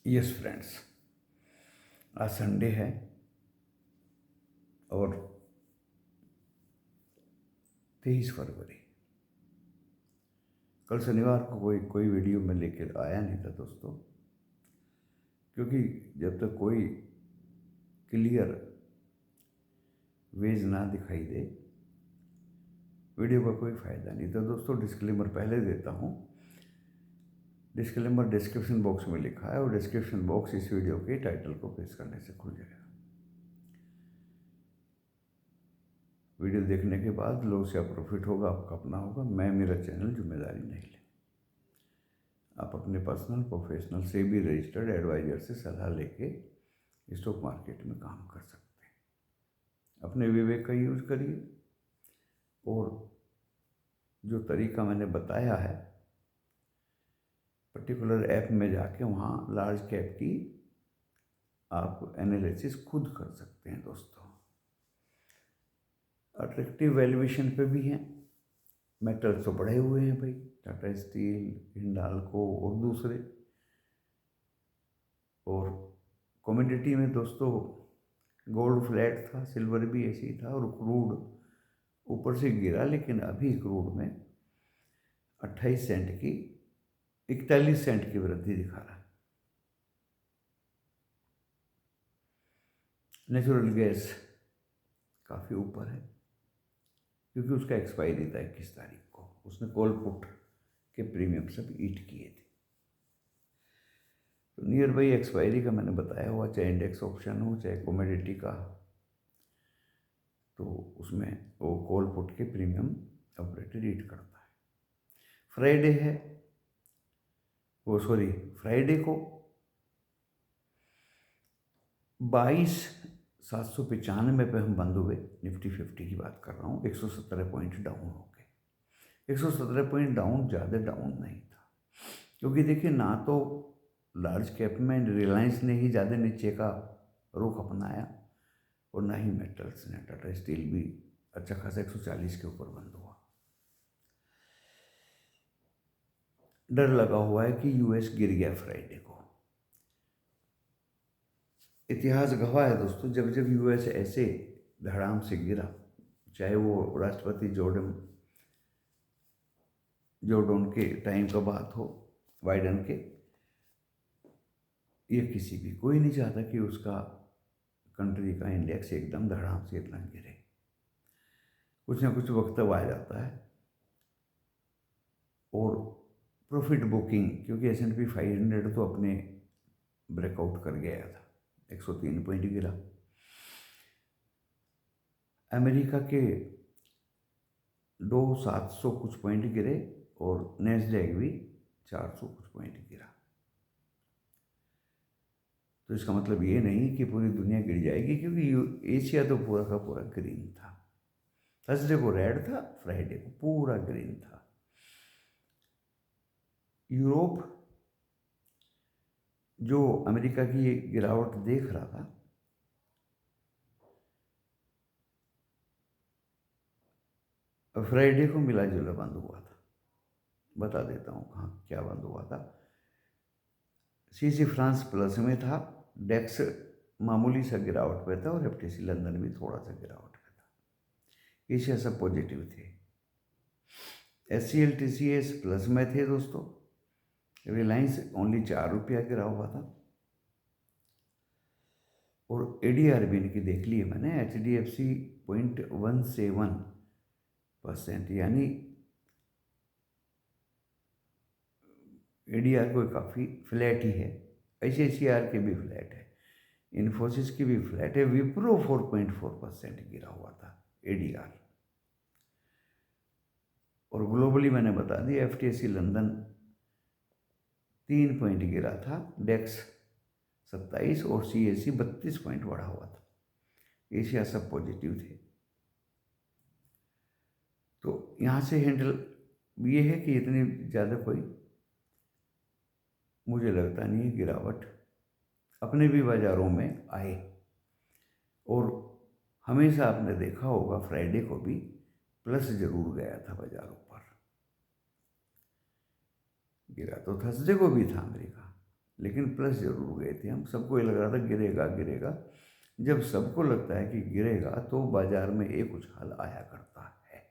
Yes friends, आज Sunday है और 23 फरवरी। कल शनिवार को कोई वीडियो में लेकर आया नहीं था दोस्तों, क्योंकि जब तक कोई क्लियर वेज ना दिखाई दे वीडियो का कोई फ़ायदा नहीं। तो दोस्तों डिस्क्लेमर पहले देता हूँ। डिस्क्लेमर डिस्क्रिप्शन बॉक्स में लिखा है और डिस्क्रिप्शन बॉक्स इस वीडियो के टाइटल को प्रेस करने से खुल जाएगा। वीडियो देखने के बाद लॉस या प्रॉफिट होगा आपका अपना होगा। मैं मेरा चैनल जिम्मेदारी नहीं ले। आप अपने पर्सनल प्रोफेशनल से भी रजिस्टर्ड एडवाइजर से सलाह लेके स्टॉक मार्केट में काम कर सकते हैं। अपने विवेक का यूज करिए और जो तरीका मैंने बताया है पर्टिकुलर ऐप में जाके वहाँ लार्ज कैप की आप एनालिसिस खुद कर सकते हैं दोस्तों। अट्रैक्टिव वैल्यूएशन पे भी हैं। मेटल्स तो बढ़े हुए हैं भाई, टाटा स्टील, हिंडाल्को और दूसरे। और कमोडिटी में दोस्तों गोल्ड फ्लैट था, सिल्वर भी ऐसे ही था और क्रूड ऊपर से गिरा, लेकिन अभी क्रूड में 28 सेंट की 41 सेंट की वृद्धि दिखा रहा है। नेचुरल गैस काफ़ी ऊपर है क्योंकि उसका एक्सपायरी था 21 तारीख को। उसने कॉल पुट के प्रीमियम सब ईट किए थे। तो नियर बाई एक्सपायरी का मैंने बताया हुआ, चाहे इंडेक्स ऑप्शन हो चाहे कमोडिटी का, तो उसमें वो कॉल पुट के प्रीमियम ऑपरेटर ईट करता है। फ्राइडे है वो, सॉरी फ्राइडे को 22,795 पे हम बंद हुए। निफ्टी 50 की बात कर रहा हूँ। 117 पॉइंट डाउन हो गए। 117 पॉइंट डाउन ज़्यादा डाउन नहीं था, क्योंकि देखिए ना तो लार्ज कैप में रिलायंस ने ही ज़्यादा नीचे का रुख अपनाया और ना ही मेटल्स ने। टाटा स्टील भी अच्छा खासा 140 के ऊपर बंद हुआ। डर लगा हुआ है कि यूएस गिर गया फ्राइडे को। इतिहास गवाह है दोस्तों, जब जब यूएस ऐसे धड़ाम से गिरा, चाहे वो राष्ट्रपति जोर्डन के टाइम का बात हो, बाइडन के, ये किसी भी, कोई नहीं चाहता कि उसका कंट्री का इंडेक्स एकदम धड़ाम से इतना गिरे। कुछ ना कुछ वक्त आ जाता है और प्रॉफिट बुकिंग, क्योंकि S&P 500 तो अपने ब्रेकआउट कर गया था, 103 पॉइंट गिरा। अमेरिका के 700 कुछ पॉइंट गिरे और नैस्डैक भी 400 कुछ पॉइंट गिरा। तो इसका मतलब ये नहीं कि पूरी दुनिया गिर जाएगी, क्योंकि एशिया तो पूरा का पूरा ग्रीन था। थर्सडे को रेड था, फ्राइडे को पूरा ग्रीन था। यूरोप जो अमेरिका की गिरावट देख रहा था, फ्राइडे को मिला जुला बंद हुआ था। बता देता हूँ कहाँ क्या बंद हुआ था। CAC फ्रांस प्लस में था, डेक्स मामूली सा गिरावट पे था और FTSE लंदन भी थोड़ा सा गिरावट पे था। एशिया सब पॉजिटिव थे। SCL TCS प्लस में थे दोस्तों। रिलायंस ओनली 4 रुपया गिरा हुआ था। और ADR भी इनकी देख ली है मैंने, HDFC 0.17%, यानी ADR को काफ़ी फ्लैट ही है। ICICI के भी फ्लैट है, इन्फोसिस की भी फ्लैट है। विप्रो 4.4% गिरा हुआ था ADR। और ग्लोबली मैंने बता दिया, FTSE लंदन 3 पॉइंट गिरा था, डेक्स 27 और CAC 32 पॉइंट बढ़ा हुआ था। एशिया सब पॉजिटिव थे। तो यहाँ से हैंडल ये है कि इतनी ज़्यादा कोई मुझे लगता नहीं है गिरावट अपने भी बाज़ारों में आए। और हमेशा आपने देखा होगा फ्राइडे को भी प्लस जरूर गया था बाज़ारों पर। गिरा तो थर्सडे को भी था अमेरिका, लेकिन प्लस जरूर गए थे हम। सबको ये लग रहा था गिरेगा गिरेगा। जब सबको लगता है कि गिरेगा तो बाजार में एक उछाल आया करता है।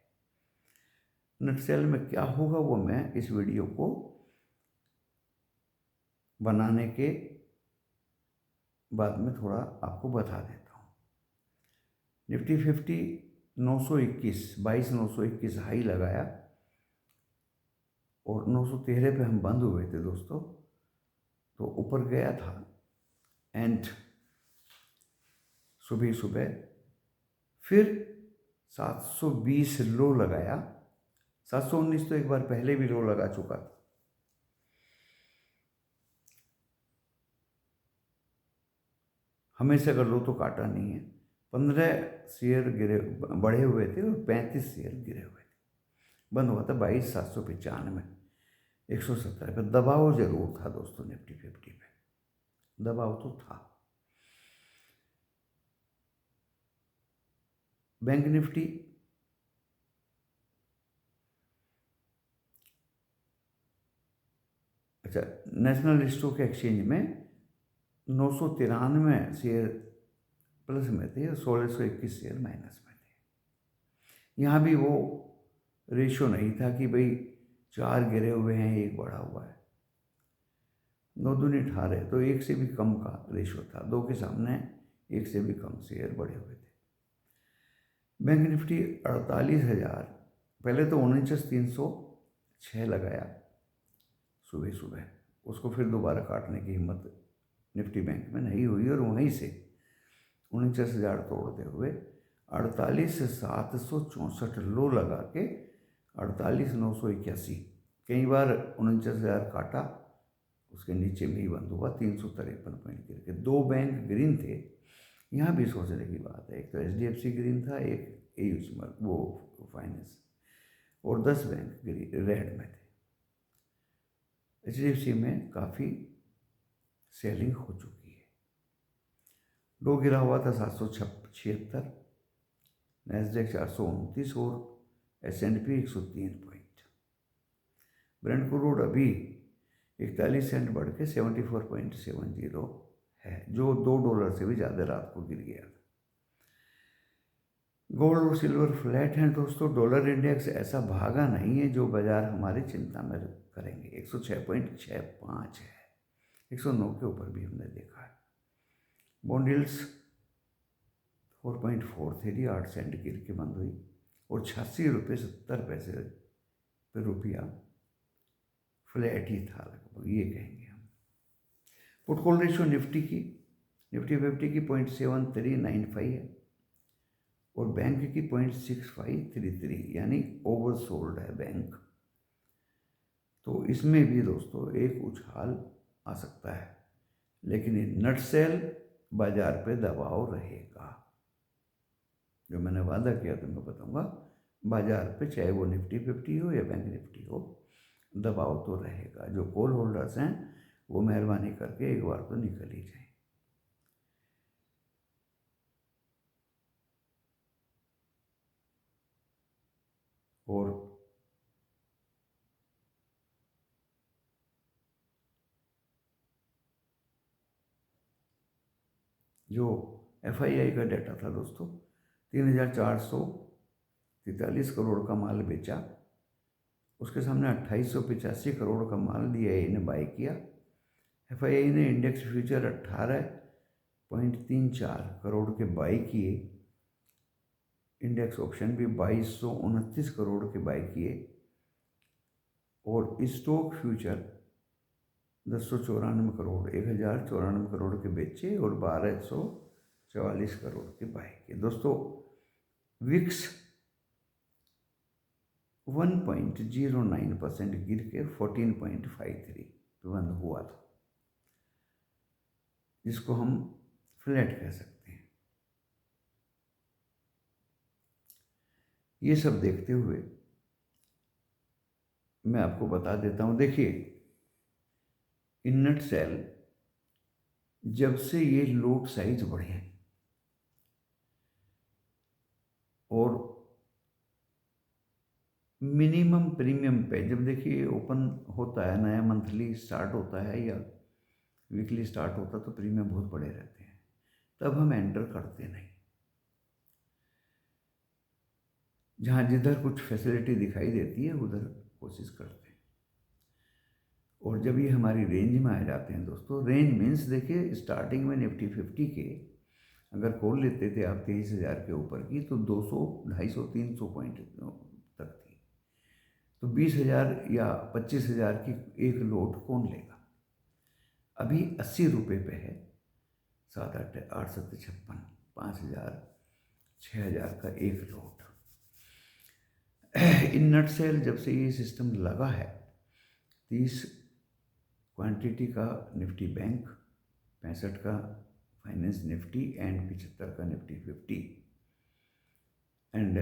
नटसेल में क्या होगा वो मैं इस वीडियो को बनाने के बाद में थोड़ा आपको बता देता हूँ। निफ्टी 50 921 22,921 हाई लगाया और 913 पे हम बंद हुए थे दोस्तों। तो ऊपर गया था एंड सुबह सुबह फिर 720 लो लगाया। 719 तो एक बार पहले भी लो लगा चुका था। हमेशा अगर लो तो काटा नहीं है। 15 शेयर गिरे बढ़े हुए थे और 35 शेयर गिरे हुए थे। बंद हुआ था 22,795 170 पे। दबाव जरूर था दोस्तों निफ्टी 50 पे, दबाव तो था। बैंक निफ्टी अच्छा, नेशनल स्टॉक एक्सचेंज में 993 शेयर प्लस में थे और 1621 शेयर माइनस में थे। यहाँ भी वो रेशो नहीं था कि भाई 4 गिरे हुए हैं एक बढ़ा हुआ है। 9 दूनी 18 तो 1 से भी कम का रेशो था। 2 के सामने 1 से भी कम शेयर बढ़े हुए थे। बैंक निफ्टी 48,000, पहले तो 49,306 लगाया सुबह सुबह, उसको फिर दोबारा काटने की हिम्मत निफ्टी बैंक में नहीं हुई और वहीं से 49,000 तोड़ते हुए 48,764 लो लगा के 48,981, कई बार 49,000 काटा, उसके नीचे में ही बंद हुआ 353 पॉइंट गिर के। 2 बैंक ग्रीन थे। यहाँ भी सोचने की बात है, एक तो HDFC ग्रीन था, एक AU वो फाइनेंस, और 10 बैंक ग्रीन रेड में थे। HDFC में काफ़ी सेलिंग हो चुकी है। लो गिरा हुआ था 776, नैस्डैक 429 और S&P 103 पॉइंट। ब्रेंट क्रूड अभी 41 सेंट बढ़ के 74.70 है, जो $2 से भी ज़्यादा रात को गिर गया था। गोल्ड और सिल्वर फ्लैट हैं दोस्तों। डॉलर इंडेक्स ऐसा भागा नहीं है जो बाजार हमारी चिंता में करेंगे। 106.65 है, 109 के ऊपर भी हमने देखा है। बॉन्ड यील्ड्स 4.4 थे, 8 सेंट गिर के बंद हुई और 86.70 रुपये पे रुपया फ्लैट ही था लगभग, ये कहेंगे हम। पुट कॉल रेशियो निफ्टी 50 की 0.7395 है और बैंक की 0.6533, यानी ओवरसोल्ड है बैंक। तो इसमें भी दोस्तों एक उछाल आ सकता है, लेकिन ये नट सेल बाजार पे दबाव रहेगा। जो मैंने वादा किया था मैं बताऊंगा, बाजार पे चाहे वो निफ्टी 50 हो या बैंक निफ्टी हो, दबाव तो रहेगा। जो कॉल होल्डर्स हैं वो मेहरबानी करके एक बार तो निकल ही जाए। और जो FII का डाटा था दोस्तों, 3,443 करोड़ का माल बेचा, उसके सामने 2,885 करोड़ का माल DII ने बाई किया। FII ने इंडेक्स फ्यूचर 18.34 करोड़ के बाई किए, इंडेक्स ऑप्शन भी 2,229 करोड़ के बाई किए, और स्टॉक फ्यूचर 1094 करोड़ 1,094 करोड़ के बेचे और 1,244 करोड़ के बाई किए। दोस्तों विक्स 1.09% गिर के 14.53 पे बंद हुआ था, जिसको हम फ्लैट कह सकते हैं। ये सब देखते हुए मैं आपको बता देता हूँ, देखिए इन नट सेल जब से ये लोट साइज बढ़े हैं और मिनिमम प्रीमियम पे, जब देखिए ओपन होता है, नया मंथली स्टार्ट होता है या वीकली स्टार्ट होता तो प्रीमियम बहुत बड़े रहते हैं, तब हम एंटर करते नहीं। जहाँ जिधर कुछ फैसिलिटी दिखाई देती है उधर कोशिश करते हैं। और जब ये हमारी रेंज में आ जाते हैं दोस्तों, रेंज मीन्स देखिए स्टार्टिंग में निफ्टी 50 के अगर कॉल लेते थे आप 23,000 के ऊपर की तो 200, 250, 300 पॉइंट तक थी। तो 20,000 या 25,000 की एक लोट कौन लेगा? अभी 80 रुपये पे है, 7, 8, 8, 7, 56, 5,000, 6,000 का एक लोट। इन नट सेल जब से ये सिस्टम लगा है, 30 क्वांटिटी का निफ्टी बैंक, 65 का फाइनेंस निफ्टी एंड 75 का निफ्टी 50 एंड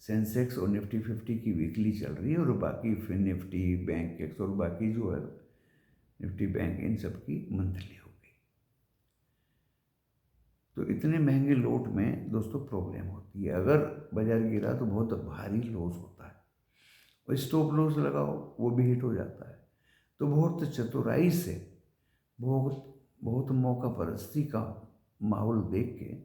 सेंसेक्स और निफ्टी 50 की वीकली चल रही है, और बाकी फिर निफ्टी बैंक एक्स और बाकी जो है निफ्टी बैंक इन सब की मंथली हो गई। तो इतने महंगे लोट में दोस्तों प्रॉब्लम होती है। अगर बाजार गिरा तो बहुत भारी लॉस होता है, और स्टॉप लॉस लगाओ वो भी हिट हो जाता है। तो बहुत चतुराई से, बहुत मौका परस्ती का माहौल देख के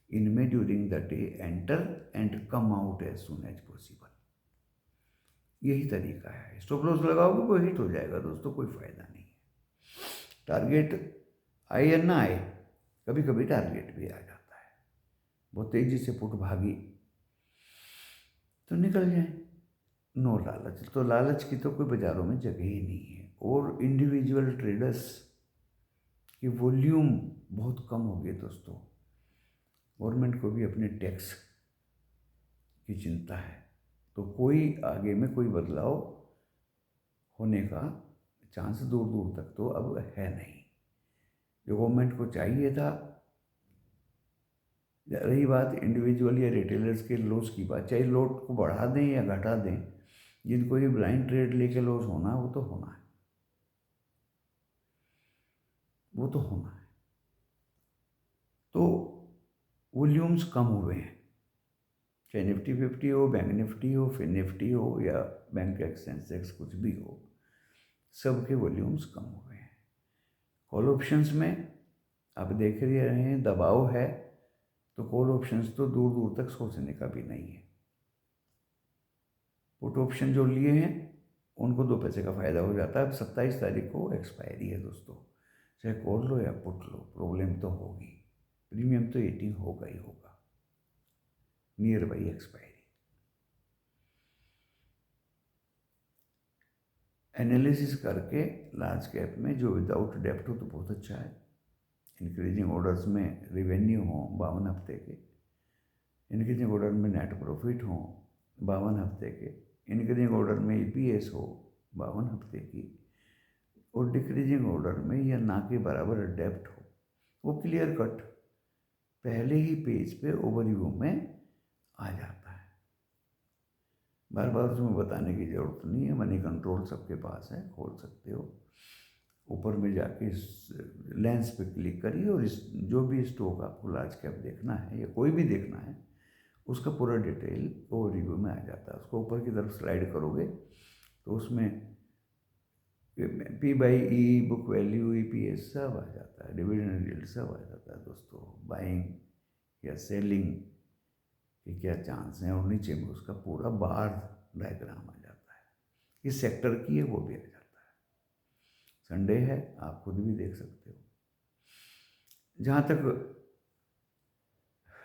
इनमें during the day enter and come out as soon as possible, यही तरीका है। स्टॉप लॉस लगाओगे वो हिट हो जाएगा दोस्तों, कोई फायदा नहीं है। टारगेट आए या ना आए, कभी कभी टारगेट भी आ जाता है, बहुत तेजी से पुट भागी तो निकल जाए। नो लालच, तो लालच की तो कोई बाजारों में जगह ही नहीं है। और इंडिविजुअल ट्रेडर्स की वॉल्यूम बहुत कम हो गई दोस्तों। गवर्नमेंट को भी अपने टैक्स की चिंता है, तो कोई आगे में कोई बदलाव होने का चांस दूर दूर तक तो अब है नहीं। जो गवर्नमेंट को चाहिए था, रही बात इंडिविजुअल या रिटेलर्स के लॉस की बात, चाहे लोट को बढ़ा दें या घटा दें, जिनको ये ब्लाइंड ट्रेड लेके लॉस होना है वो तो होना है, वो तो होना है। तो वॉल्यूम्स कम हुए हैं, चाहे निफ्टी 50 हो, बैंक निफ्टी हो, फिर निफ्टी हो या बैंक सेंसेक्स कुछ भी हो, सबके वॉल्यूम्स कम हुए हैं। कॉल ऑप्शंस में आप देख रहे हैं दबाव है, तो कॉल ऑप्शंस तो दूर दूर तक सोचने का भी नहीं है। पुट ऑप्शन जो लिए हैं उनको 2 पैसे का फ़ायदा हो जाता है। अब 27 तारीख को एक्सपायरी है दोस्तों, चाहे कॉल लो या पुट लो, प्रॉब्लम तो होगी, प्रीमियम तो ईटिंग होगा ही होगा नियर बाई एक्सपायरी। एनालिसिस करके लार्ज कैप में जो विदाउट डेप्ट हो तो बहुत अच्छा है। इंक्रीजिंग ऑर्डर्स में रिवेन्यू हो 52 हफ्ते के, इंक्रीजिंग ऑर्डर में नेट प्रॉफिट हो 52 हफ्ते के, इंक्रीजिंग ऑर्डर में ईपीएस हो 52 हफ्ते की, और डिक्रीजिंग ऑर्डर में या ना के बराबर डेप्ट हो, वो क्लियर कट पहले ही पेज पे ओवरव्यू में आ जाता है। बार बार उसमें बताने की ज़रूरत नहीं है, मनी कंट्रोल सबके पास है, खोल सकते हो। ऊपर में जाके लेंस पे क्लिक करिए और इस जो भी स्टॉक आपको लार्ज कैप देखना है या कोई भी देखना है उसका पूरा डिटेल ओवरव्यू में आ जाता है। उसको ऊपर की तरफ स्लाइड करोगे तो उसमें P/E, बुक वैल्यू, EPS सब आ जाता है, डिविडेंड यील्ड सब आ जाता है दोस्तों, बाइंग या सेलिंग के क्या चांस हैं, और नीचे में उसका पूरा बार डायग्राम आ जाता है। किस सेक्टर की है वो भी आ जाता है। संडे है, आप खुद भी देख सकते हो। जहाँ तक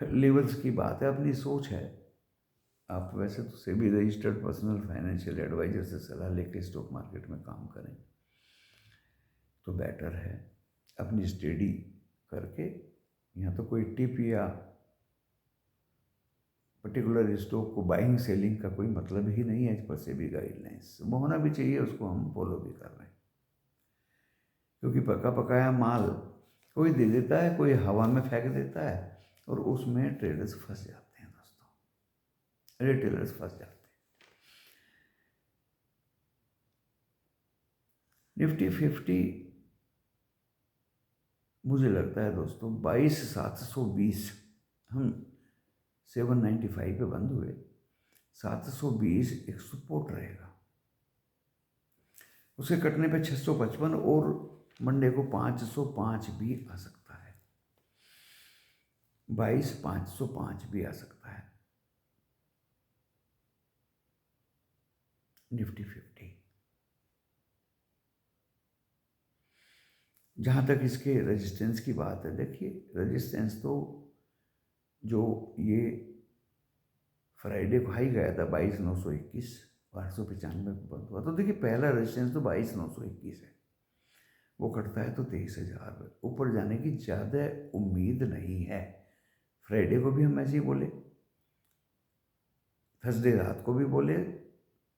लेवल्स की बात है, अपनी सोच है। आप वैसे तो SEBI registered personal financial advisor से सलाह लेके स्टॉक मार्केट में काम करें तो बेटर है। अपनी स्टडी करके, यहाँ तो कोई टिप या पर्टिकुलर स्टॉक को बाइंग सेलिंग का कोई मतलब ही नहीं है। पर सेबी गाइडलाइंस वो होना भी चाहिए, उसको हम फॉलो भी कर रहे हैं, क्योंकि पका पकाया माल कोई दे देता है, कोई हवा में फेंक देता है, और उसमें ट्रेडर्स फंस जाते हैं दोस्तों, रिटेलर्स फंस जाते हैं। निफ्टी 50 मुझे लगता है दोस्तों 22,720, हम 795 पे बंद हुए, 720 एक सपोर्ट रहेगा। उसे कटने पे 655 और मंडे को 505 भी आ सकता है, 22,505 भी आ सकता है निफ्टी 50। जहाँ तक इसके रेजिस्टेंस की बात है, देखिए रेजिस्टेंस तो जो ये फ्राइडे को हाई गया था 22,921, 895 पे बंद हुआ, तो देखिए पहला रेजिस्टेंस तो 22,921 है, वो कटता है तो 23,000 ऊपर जाने की ज़्यादा उम्मीद नहीं है। फ्राइडे को भी हम ऐसे ही बोले, थर्सडे रात को भी बोले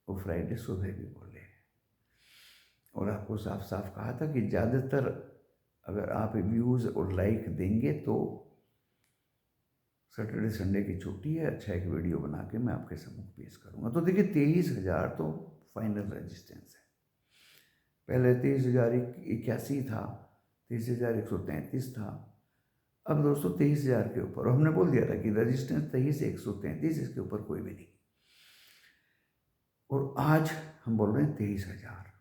और फ्राइडे सुबह भी बोले, और आपको साफ साफ कहा था कि ज़्यादातर अगर आप व्यूज़ और लाइक देंगे तो सैटरडे संडे की छुट्टी है, अच्छा एक वीडियो बना के मैं आपके सम्मुख पेश करूँगा। तो देखिए 23,000 तो फाइनल रेजिस्टेंस है। पहले 23,081 था, 23,133 था, अब दोस्तों 23,000 के ऊपर, और हमने बोल दिया था कि रेजिस्टेंस 23,133, इसके ऊपर कोई भी नहीं। और आज हम बोल रहे हैं 23,000,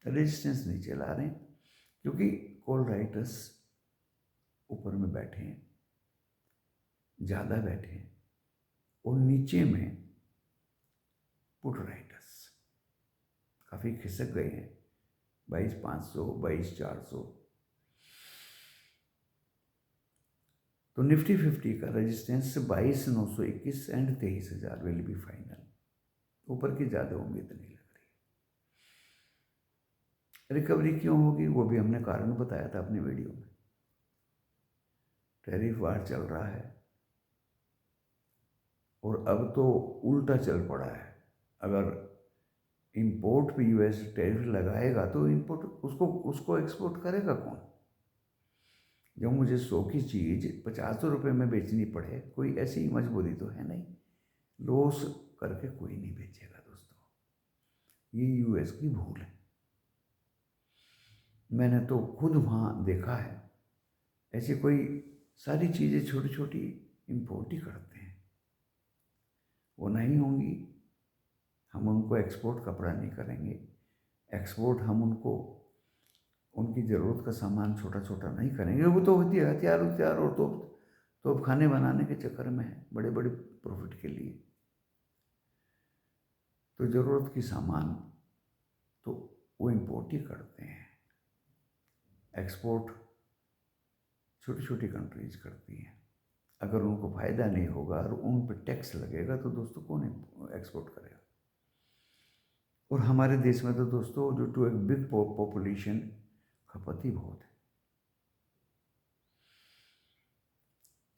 रेजिस्टेंस नीचे ला रहे हैं क्योंकि कॉल राइटर्स ऊपर में बैठे हैं, ज़्यादा बैठे हैं, और नीचे में पुट राइटर्स काफ़ी खिसक गए हैं, 22,500, 22,400। तो निफ्टी 50 का resistance 22,921 and 23,000 will B final, ऊपर की ज़्यादा उम्मीद नहीं लग रही। रिकवरी क्यों होगी वो भी हमने कारण बताया था अपनी वीडियो में। टैरिफ वार चल रहा है और अब तो उल्टा चल पड़ा है। अगर इंपोर्ट पे यूएस टैरिफ लगाएगा तो इंपोर्ट उसको एक्सपोर्ट करेगा कौन? जब मुझे 100 की चीज़ 50 रुपये में बेचनी पड़े, कोई ऐसी मजबूरी तो है नहीं, लॉस करके कोई नहीं बेचेगा दोस्तों। ये यूएस की भूल है, मैंने तो खुद वहाँ देखा है। ऐसी कोई सारी चीज़ें छोटी छोटी इंपोर्ट ही करते हैं, वो नहीं होंगी, हम उनको एक्सपोर्ट कपड़ा नहीं करेंगे, एक्सपोर्ट हम उनको उनकी ज़रूरत का सामान छोटा छोटा नहीं करेंगे। वो तो होती है हथियार और तोप खाने बनाने के चक्कर में है, बड़े बड़े प्रॉफिट के लिए। तो ज़रूरत की सामान तो वो इंपोर्ट ही करते हैं, एक्सपोर्ट छोटी छोटी कंट्रीज करती हैं। अगर उनको फ़ायदा नहीं होगा और उन पर टैक्स लगेगा तो दोस्तों कौन एक्सपोर्ट करेगा? और हमारे देश में तो दोस्तों जो टू एक बिग पॉपुलेशन खपत ही बहुत है।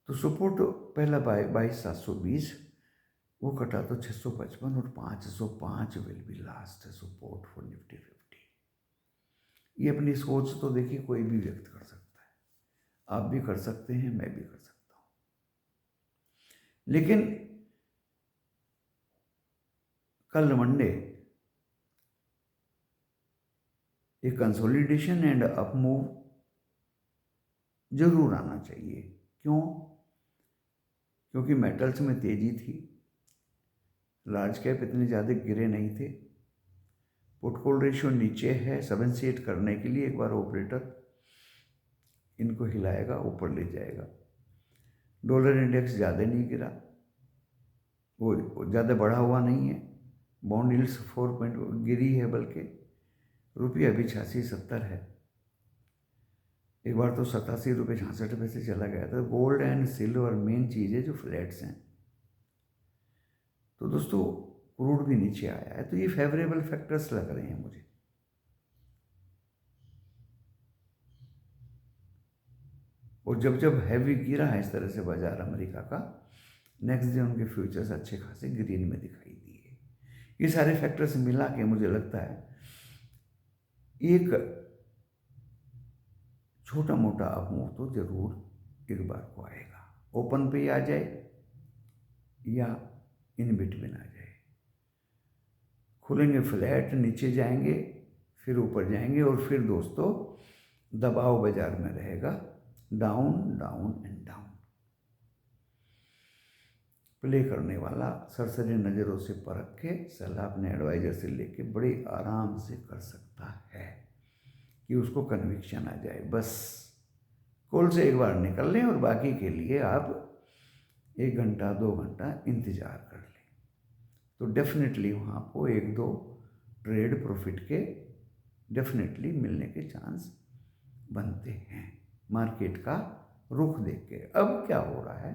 तो सपोर्ट पहला 22,720 वो कटा तो 655 और 505 will be last support for Nifty 50। ये अपनी सोच तो देखिए कोई भी व्यक्त कर सकता है, आप भी कर सकते हैं, मैं भी कर सकता हूँ, लेकिन कल मंडे एक कंसोलिडेशन एंड अप मूव जरूर आना चाहिए। क्यों? क्योंकि मेटल्स में तेजी थी, लार्ज कैप इतने ज़्यादा गिरे नहीं थे, पुट कॉल रेशियो नीचे है, 7 से 8 करने के लिए एक बार ऑपरेटर इनको हिलाएगा, ऊपर ले जाएगा। डॉलर इंडेक्स ज़्यादा नहीं गिरा, वो ज़्यादा बढ़ा हुआ नहीं है, बॉन्ड यील्ड्स 4 पॉइंट गिरी है, बल्कि रुपया अभी 86-70 है, एक बार तो 87 रुपये 66 चला गया था। गोल्ड एंड सिल्वर मेन चीज़ें जो फ्लैट्स हैं। तो दोस्तों क्रूड भी नीचे आया है, तो ये फेवरेबल फैक्टर्स लग रहे हैं मुझे। और जब हैवी गिरा है इस तरह से बाजार अमेरिका का, नेक्स्ट डे उनके फ्यूचर्स अच्छे खासे ग्रीन में दिखाई दिए। ये सारे फैक्टर्स मिला के मुझे लगता है एक छोटा मोटा अपमूव तो जरूर एक बार को आएगा, ओपन पे आ जाए या इन बिटवीन आ जाए। खुलेंगे फ्लैट, नीचे जाएंगे, फिर ऊपर जाएंगे, और फिर दोस्तों दबाव बाजार में रहेगा, down down and down. Play करने वाला सरसरी नज़रों से परख के सलाह अपने एडवाइजर से लेके बड़े आराम से कर सकता है, कि उसको कन्विक्शन आ जाए। बस कॉल से एक बार निकल लें और बाकी के लिए आप 1 घंटा 2 घंटा इंतज़ार कर लें, तो डेफिनेटली वहाँ आपको 1-2 ट्रेड प्रॉफिट के डेफिनेटली मिलने के चांस बनते हैं मार्केट का रुख देख के। अब क्या हो रहा है,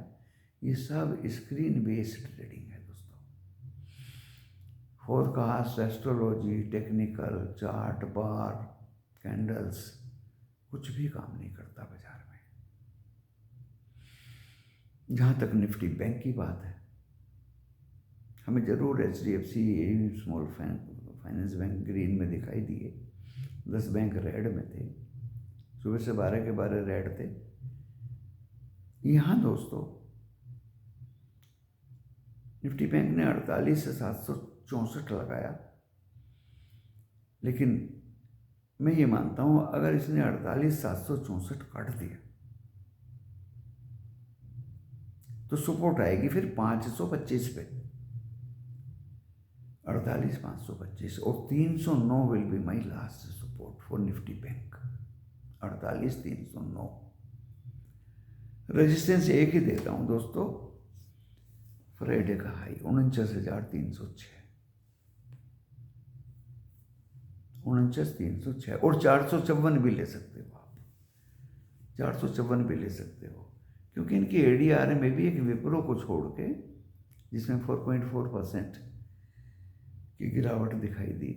ये सब स्क्रीन बेस्ड ट्रेडिंग है दोस्तों। फोरकास्ट, एस्ट्रोलॉजी, टेक्निकल चार्ट, बार, कैंडल्स कुछ भी काम नहीं करता बाजार में। जहाँ तक निफ्टी बैंक की बात है, हमें ज़रूर HDFC small finance bank green में दिखाई दिए, 10 बैंक रेड में थे, सुबह से 12 के 12 रेड थे। यहाँ दोस्तों निफ्टी बैंक ने 48 से 764 लगाया, लेकिन मैं ये मानता हूँ अगर इसने 48,764 काट दिया तो सपोर्ट आएगी फिर 525 पे, 48,525, और 309 will be my last support for Nifty bank. 48,309 resistance एक ही देता हूँ दोस्तों, फ्राइडे का हाई 49,306, 49,306, और 454 भी ले सकते हो आप, 454 भी ले सकते हो, क्योंकि इनकी ADR में भी एक विप्रो को छोड़ के जिसमें 4.4% की गिरावट दिखाई दी।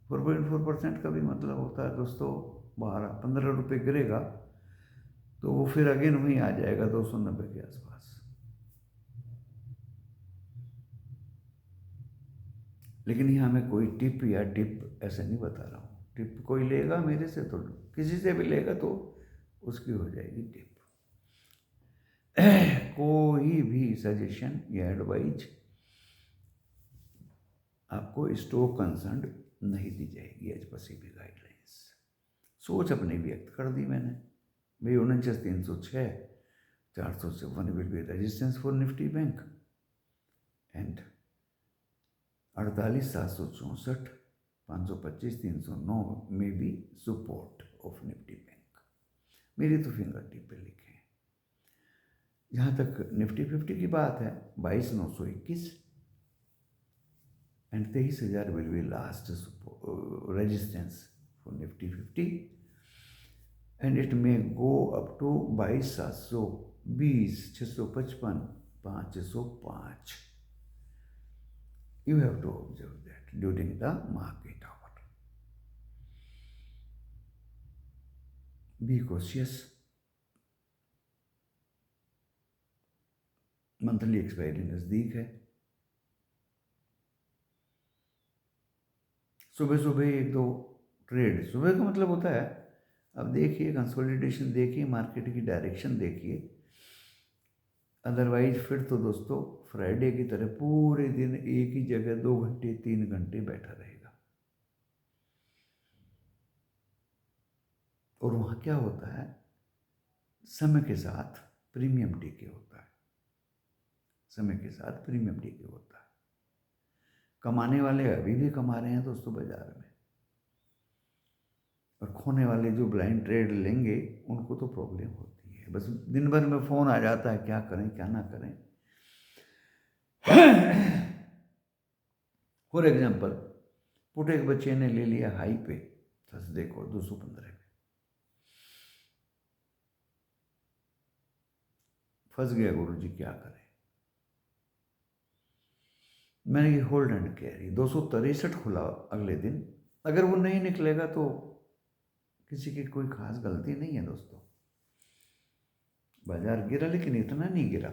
4.4% का भी मतलब होता है दोस्तों 12-15 रुपये गिरेगा तो वो फिर अगेन वहीं आ जाएगा 290 के आसपास। लेकिन यहाँ मैं कोई टिप या डिप ऐसे नहीं बता रहा हूँ। टिप कोई लेगा मेरे से तो, किसी से भी लेगा तो उसकी हो जाएगी टिप। कोई भी सजेशन या एडवाइज आपको स्टॉक कंसर्न नहीं दी जाएगी एज पर सेबी गाइडलाइंस। सोच अपनी व्यक्त कर दी मैंने भाई, 49,306, 454 will be resistance for Nifty bank and 48,764, 525, 309 में be support of Nifty bank. मेरी तो फिंगर टिप पे लिखे हैं। जहाँ तक निफ्टी 50 की बात है, 22,921 and 23,000 will be last resistance for Nifty 50 and it may go up to 22,720, 655, 505. You have to observe that during the market hour. Be cautious. Monthly expiry नज़दीक है। सुबह सुबह 1-2 ट्रेड, सुबह का मतलब होता है, अब देखिए कंसोलिडेशन देखिए, मार्केट की डायरेक्शन देखिए। अदरवाइज फिर तो दोस्तों फ्राइडे की तरह पूरे दिन एक ही जगह 2 घंटे 3 घंटे बैठा रहेगा। और वहाँ क्या होता है, समय के साथ प्रीमियम डीके होता है, समय के साथ प्रीमियम डीके होता है। कमाने वाले अभी भी कमा रहे हैं दोस्तों बाजार में, और खोने वाले जो ब्लाइंड ट्रेड लेंगे उनको तो प्रॉब्लम होती है। बस दिन भर में फ़ोन आ जाता है, क्या करें क्या ना करें। फॉर एग्जाम्पल, पुट एक बच्चे ने ले लिया हाई पे थर्सडे को 215 में, फंस गया, गुरुजी क्या करें। मैंने ये होल्ड एंड कैरी 263 खुला अगले दिन, अगर वो नहीं निकलेगा तो किसी की कोई खास गलती नहीं है दोस्तों। बाजार गिरा लेकिन इतना नहीं गिरा,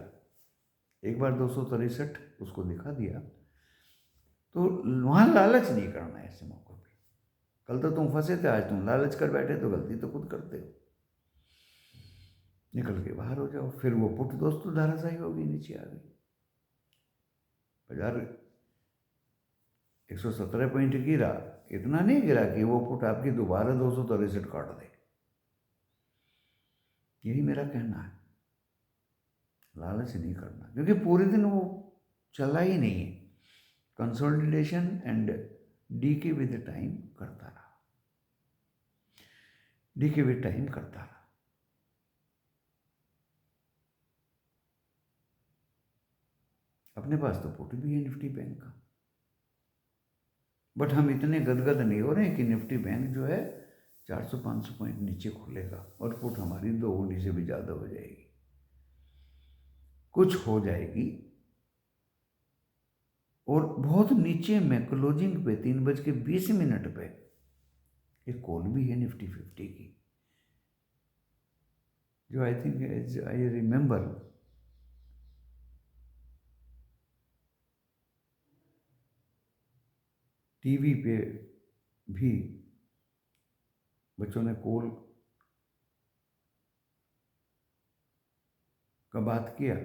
एक बार 263 उसको दिखा दिया, तो वहाँ लालच नहीं करना है ऐसे मौक़ों पे। कल तो तुम फंसे थे, आज तुम लालच कर बैठे तो गलती तो खुद करते हो, निकल के बाहर हो जाओ। फिर वो पुट दोस्तों धाराशाही होगी, नीचे आ गई, बाजार 117 पॉइंट गिरा, इतना नहीं गिरा कि वो पुट आपकी दोबारा 263 काट दे। यही मेरा कहना है, लालच नहीं करना, क्योंकि पूरे दिन वो चला ही नहीं है, consolidation and decay with time करता रहा। डीके भी टाइम करता रहा। अपने पास तो पुट भी है निफ्टी बैंक का, बट हम इतने गदगद नहीं हो रहे हैं कि निफ्टी बैंक जो है 400-500 पॉइंट नीचे खुलेगा और पुट हमारी 2 गुनी से भी ज़्यादा हो जाएगी, कुछ हो जाएगी। और बहुत नीचे में क्लोजिंग पे 3:20 पे एक कॉल भी है निफ्टी 50 की, जो I think as I remember TV पे भी बच्चों ने कॉल का बात किया।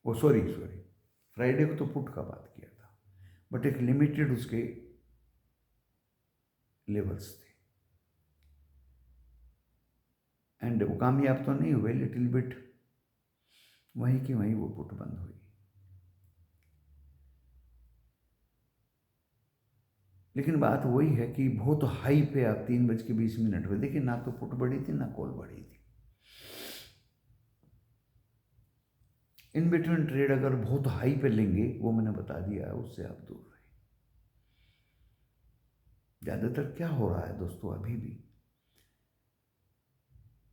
ओ सॉरी फ्राइडे को तो पुट का बात किया था, बट एक लिमिटेड उसके लेवल्स थे एंड वो कामयाब तो नहीं हुए, लिटिल बिट वहीं की वहीं वो पुट बंद हुई। लेकिन बात वही है कि बहुत हाई पे आप 3:20 पे देखिए, ना तो पुट बढ़ी थी ना कॉल बढ़ी थी। इन बिटवीन ट्रेड अगर बहुत हाई पे लेंगे, वो मैंने बता दिया है, उससे आप दूर रहे। ज़्यादातर क्या हो रहा है दोस्तों, अभी भी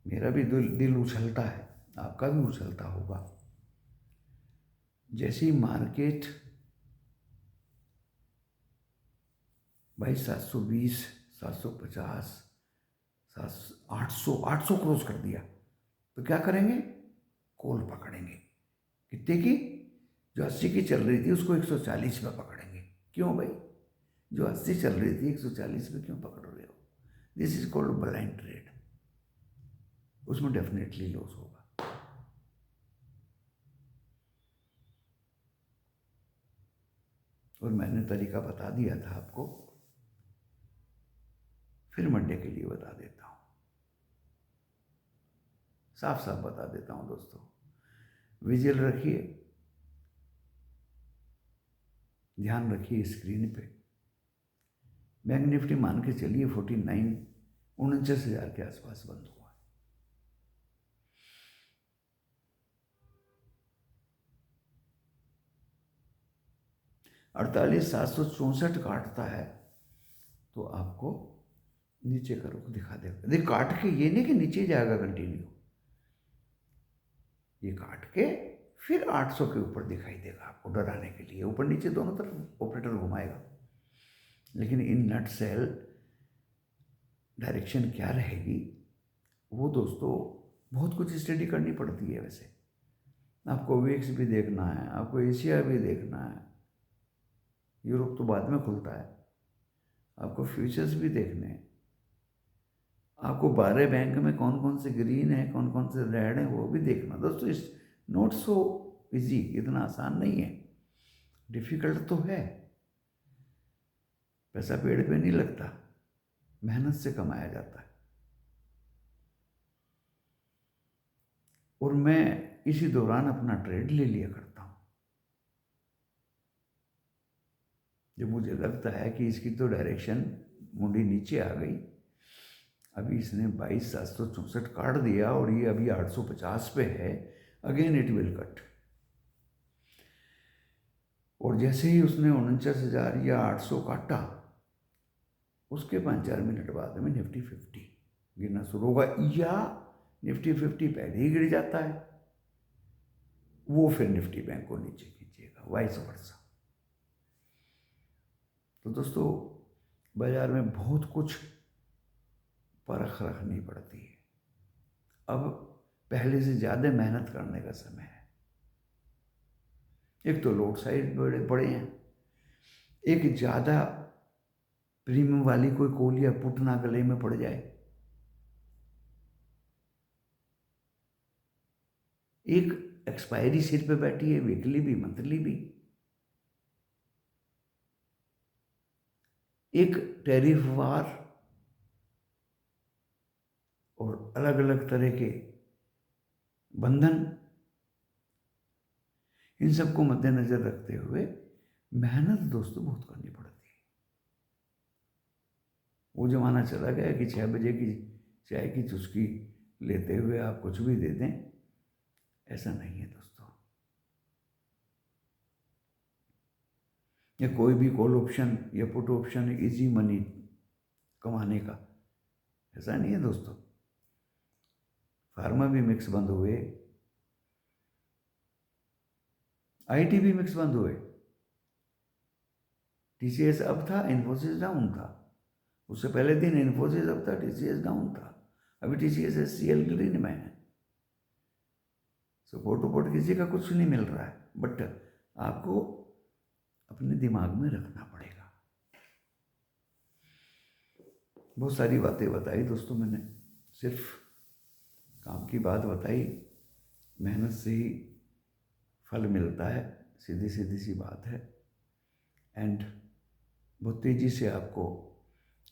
मेरा भी दिल उछलता है, आपका भी उछलता होगा। जैसे ही मार्केट भाई 720, 750, 800 क्रॉस कर दिया तो क्या करेंगे, कॉल पकड़ेंगे। कितने की, जो 80 की चल रही थी उसको 140 पे पकड़ेंगे। क्यों भाई, जो 80 चल रही थी 140 पे क्यों पकड़ रहे हो? This is called blind trade, उसमें डेफिनेटली लॉस होगा। और मैंने तरीका बता दिया था आपको, फिर मंडे के लिए बता देता हूँ, साफ साफ बता देता हूँ दोस्तों। विजुअल रखिए, ध्यान रखिए स्क्रीन पे। बैंक निफ्टी मान के चलिए 49,49,000 के आसपास बंद हुआ। अड़तालीस 764 काटता है तो आपको नीचे का रुख दिखा देगा। देख काट के, ये नहीं कि नीचे जाएगा कंटिन्यू, ये काट के फिर 800 के ऊपर दिखाई देगा आपको, डराने के लिए ऊपर नीचे दोनों तरफ ऑपरेटर घुमाएगा। लेकिन इन नट सेल डायरेक्शन क्या रहेगी वो दोस्तों बहुत कुछ स्टडी करनी पड़ती है। वैसे आपको विक्स भी देखना है, आपको एशिया भी देखना है, यूरोप तो बाद में खुलता है, आपको फ्यूचर्स भी देखने हैं, आपको 12 बैंक में कौन कौन से ग्रीन है, कौन कौन से रेड है, वो भी देखना दोस्तों। इस नॉट सो इजी, इतना आसान नहीं है, डिफिकल्ट तो है। पैसा पेड़ पे नहीं लगता, मेहनत से कमाया जाता है। और मैं इसी दौरान अपना ट्रेड ले लिया करता हूँ। जब मुझे लगता है कि इसकी तो डायरेक्शन मुंडी नीचे आ गई, अभी इसने 22,764 काट दिया और ये अभी 850 पे है, अगेन इट विल कट। और जैसे ही उसने 49,000 या 800 काटा, उसके 5-4 मिनट बाद में निफ्टी 50 गिरना शुरू होगा, या निफ्टी 50 पहले ही गिर जाता है, वो फिर निफ्टी बैंक को नीचे खींचेगा, वाइस वर्सा। तो दोस्तों बाजार में बहुत कुछ परख रखनी पड़ती है। अब पहले से ज़्यादा मेहनत करने का समय है। एक तो लोड साइड बड़े बड़े हैं, एक ज़्यादा प्रीमियम वाली कोई कॉल या पुट ना गले में पड़ जाए, एक एक्सपायरी सिर पे बैठी है, वीकली भी मंथली भी, एक टैरिफ वार और अलग अलग तरह के बंधन, इन सबको मद्देनजर रखते हुए मेहनत दोस्तों बहुत करनी पड़ती है। वो जमाना चला गया कि 6 बजे की चाय की चुस्की लेते हुए आप कुछ भी दे दें, ऐसा नहीं है दोस्तों। या कोई भी कॉल ऑप्शन या पुट ऑप्शन इजी मनी कमाने का, ऐसा नहीं है दोस्तों। फार्मा भी मिक्स बंद हुए, आईटी भी मिक्स बंद हुए। टीसीएस अप था, इन्फोसिस डाउन था। उससे पहले दिन इन्फोसिस अप था, टीसीएस डाउन था। अभी टीसीएस एचसीएल ग्रीन में है। सपोर्ट वपोर्ट किसी का कुछ नहीं मिल रहा है, बट आपको अपने दिमाग में रखना पड़ेगा। बहुत सारी बातें बताई दोस्तों मैंने, सिर्फ काम की बात बताई। मेहनत से ही फल मिलता है, सीधी सीधी सी बात है। एंड बहुत तेज़ी से आपको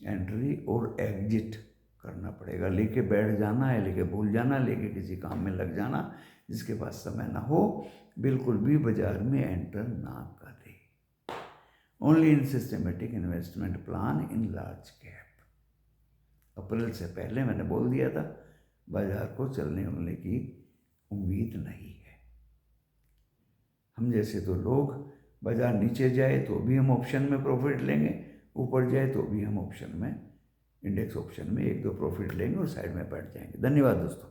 एंट्री और एग्जिट करना पड़ेगा। लेके बैठ जाना है, लेके भूल जाना, लेके किसी काम में लग जाना जिसके पास समय ना हो, बिल्कुल भी बाजार में एंटर ना करें। Only in systematic investment plan in large cap. अप्रैल से पहले मैंने बोल दिया था, बाजार को चलने वलने की उम्मीद नहीं है। हम जैसे तो लोग, बाजार नीचे जाए तो भी हम ऑप्शन में प्रॉफिट लेंगे, ऊपर जाए तो भी हम ऑप्शन में, इंडेक्स ऑप्शन में 1-2 प्रॉफिट लेंगे और साइड में बैठ जाएंगे। धन्यवाद दोस्तों।